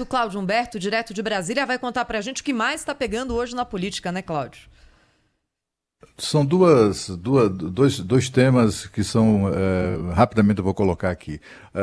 O Cláudio Humberto, direto de Brasília, vai contar pra gente o que mais está pegando hoje na política, né, Cláudio? São dois temas que são, rapidamente eu vou colocar aqui.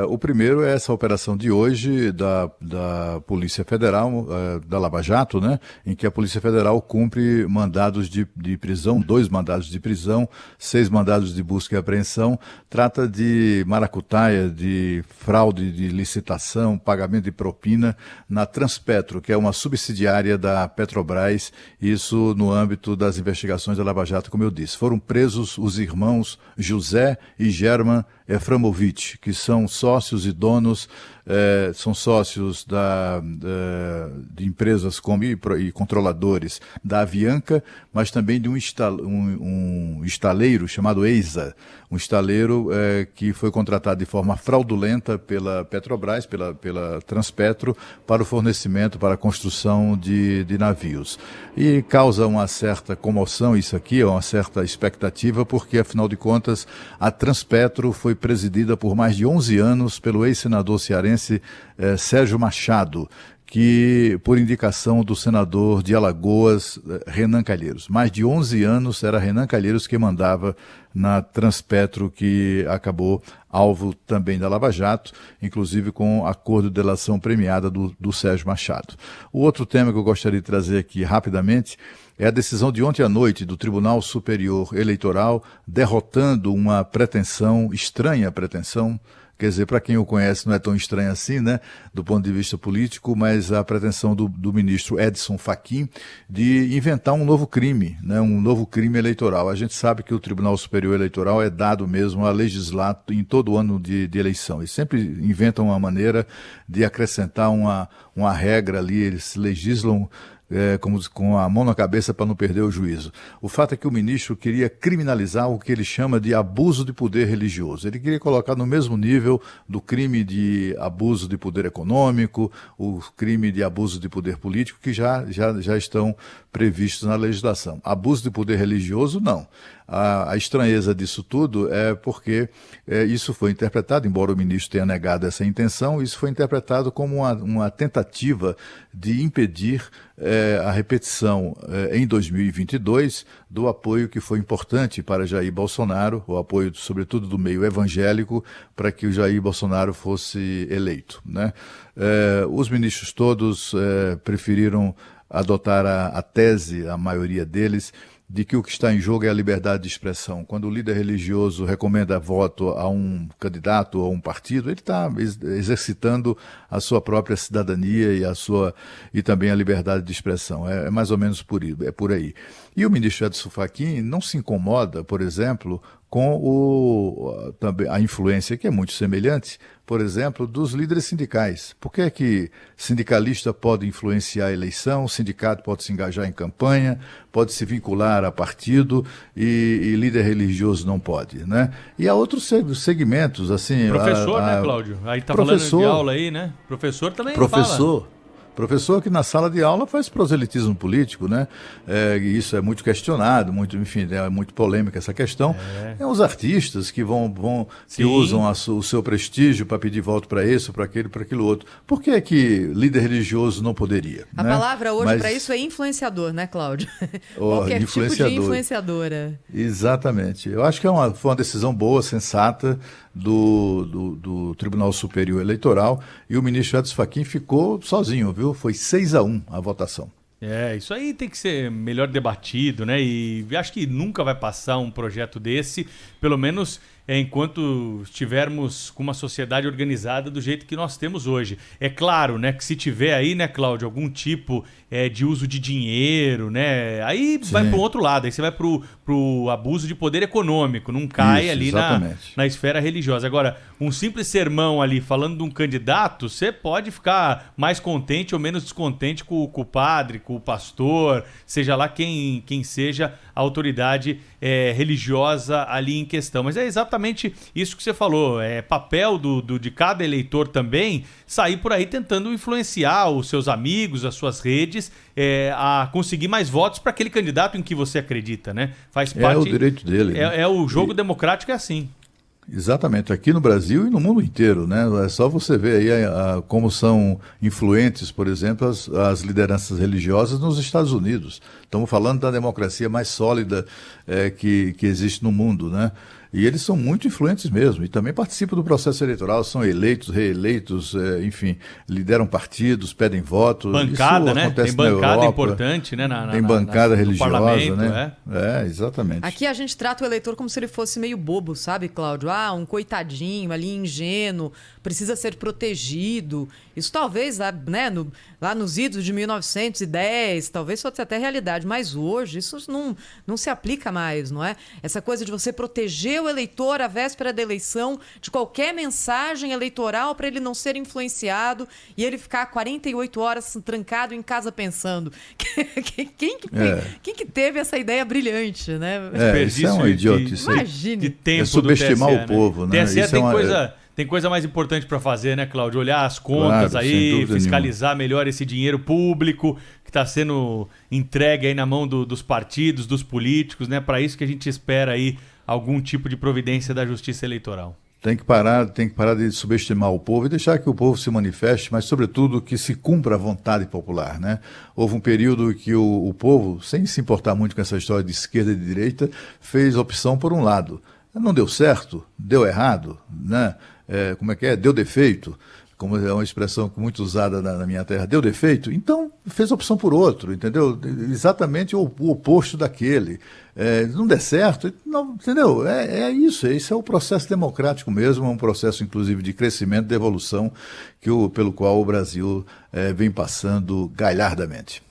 O primeiro é essa operação de hoje da Polícia Federal, da Lava Jato, né, em que a Polícia Federal cumpre mandados de prisão, 2 mandados de prisão, 6 mandados de busca e apreensão. Trata de maracutaia, de fraude de licitação, pagamento de propina na Transpetro, que é uma subsidiária da Petrobras, isso no âmbito das investigações da Lava Jato, como eu disse. Foram presos os irmãos José e German Eframovich, que são sócios e donos, são sócios de empresas e controladores da Avianca, mas também de um estaleiro chamado EISA, um estaleiro que foi contratado de forma fraudulenta pela Petrobras, pela Transpetro, para o fornecimento, para a construção de navios. E causa uma certa comoção isso aqui, uma certa expectativa, porque, afinal de contas, a Transpetro foi presidida por mais de 11 anos pelo ex-senador cearense Sérgio Machado, que por indicação do senador de Alagoas, Renan Calheiros. Mais de 11 anos era Renan Calheiros que mandava na Transpetro, que acabou alvo também da Lava Jato, inclusive com acordo de delação premiada do Sérgio Machado. O outro tema que eu gostaria de trazer aqui rapidamente é a decisão de ontem à noite do Tribunal Superior Eleitoral derrotando uma estranha pretensão. Quer dizer, para quem o conhece não é tão estranho assim, né, do ponto de vista político, mas a pretensão do ministro Edson Fachin de inventar um novo crime, né, um novo crime eleitoral. A gente sabe que o Tribunal Superior Eleitoral é dado mesmo a legislar em todo ano de eleição. Eles sempre inventam uma maneira de acrescentar uma regra ali, eles legislam como com a mão na cabeça para não perder o juízo. O fato é que o ministro queria criminalizar o que ele chama de abuso de poder religioso. Ele queria colocar no mesmo nível do crime de abuso de poder econômico, o crime de abuso de poder político, que já estão previstos na legislação. Abuso de poder religioso, não. A estranheza disso tudo é porque isso foi interpretado, embora o ministro tenha negado essa intenção, isso foi interpretado como uma tentativa de impedir a repetição em 2022 do apoio que foi importante para Jair Bolsonaro, o apoio sobretudo do meio evangélico, para que o Jair Bolsonaro fosse eleito, né? Os ministros todos preferiram adotar a tese, a maioria deles, de que o que está em jogo é a liberdade de expressão. Quando o líder religioso recomenda voto a um candidato ou a um partido, ele está exercitando a sua própria cidadania e também a liberdade de expressão. É mais ou menos por aí. E o ministro Edson Fachin não se incomoda, por exemplo, com a influência, que é muito semelhante, por exemplo, dos líderes sindicais. Por que é que sindicalista pode influenciar a eleição, sindicato pode se engajar em campanha, pode se vincular a partido e líder religioso não pode, né? E há outros segmentos, assim... Professor, né, Cláudio? Aí tá falando de aula aí, né? Professor também fala. Professor que na sala de aula faz proselitismo político, né? E isso é muito questionado, enfim, é muito polêmica essa questão. É os artistas que que usam o seu prestígio para pedir voto para esse, para aquele, para aquilo outro. Por que é que líder religioso não poderia? A palavra hoje para isso é influenciador, né, Cláudio? Qualquer tipo de influenciadora. Exatamente. Eu acho que foi uma decisão boa, sensata, do Tribunal Superior Eleitoral, e o ministro Edson Fachin ficou sozinho, viu? Foi 6-1 a votação. Isso aí tem que ser melhor debatido, né? E acho que nunca vai passar um projeto desse, pelo menos enquanto estivermos com uma sociedade organizada do jeito que nós temos hoje. É claro, né, que se tiver aí, né, Cláudio, algum tipo de uso de dinheiro, né, aí Sim. vai para o outro lado, aí você vai pro abuso de poder econômico, não cai ali na esfera religiosa. Agora, um simples sermão ali falando de um candidato, você pode ficar mais contente ou menos descontente com o padre, com o pastor, seja lá quem seja a autoridade religiosa ali em questão. Mas é exatamente isso que você falou. É papel de cada eleitor também sair por aí tentando influenciar os seus amigos, as suas redes, a conseguir mais votos para aquele candidato em que você acredita, né? Faz parte. É o direito dele. É o jogo democrático, é assim. Exatamente, aqui no Brasil e no mundo inteiro, né? É só você ver aí como são influentes, por exemplo, as lideranças religiosas nos Estados Unidos. Estamos falando da democracia mais sólida que existe no mundo, né? E eles são muito influentes mesmo, e também participam do processo eleitoral, são eleitos, reeleitos, enfim, lideram partidos, pedem votos. Bancada, isso né? acontece Tem bancada na Europa, importante, né? Tem bancada religiosa, né? Exatamente. Aqui a gente trata o eleitor como se ele fosse meio bobo, sabe, Cláudio? Ah, um coitadinho ali, ingênuo, precisa ser protegido. Isso talvez, né, lá nos idos de 1910, talvez fosse até realidade, mas hoje isso não se aplica mais, não é? Essa coisa de você proteger o eleitor à véspera da eleição de qualquer mensagem eleitoral para ele não ser influenciado e ele ficar 48 horas trancado em casa pensando. Quem que teve essa ideia brilhante, né? Isso é uma idiotice. Imagine. De tempo subestimar do TSE, o povo, né? TSE tem coisa mais importante para fazer, né, Cláudio? Olhar as contas aí, fiscalizar melhor esse dinheiro público que está sendo entregue aí na mão dos partidos, dos políticos, né? Para isso que a gente espera aí algum tipo de providência da Justiça Eleitoral. Tem que parar de subestimar o povo e deixar que o povo se manifeste, mas, sobretudo, que se cumpra a vontade popular, né? Houve um período que o povo, sem se importar muito com essa história de esquerda e de direita, fez opção por um lado. Não deu certo, deu errado, né? Deu defeito, como é uma expressão muito usada na minha terra, deu defeito, então fez opção por outro, entendeu? Exatamente o oposto daquele. Não der certo, não, entendeu? Isso, esse é o processo democrático mesmo, é um processo inclusive de crescimento, de evolução, pelo qual o Brasil vem passando galhardamente.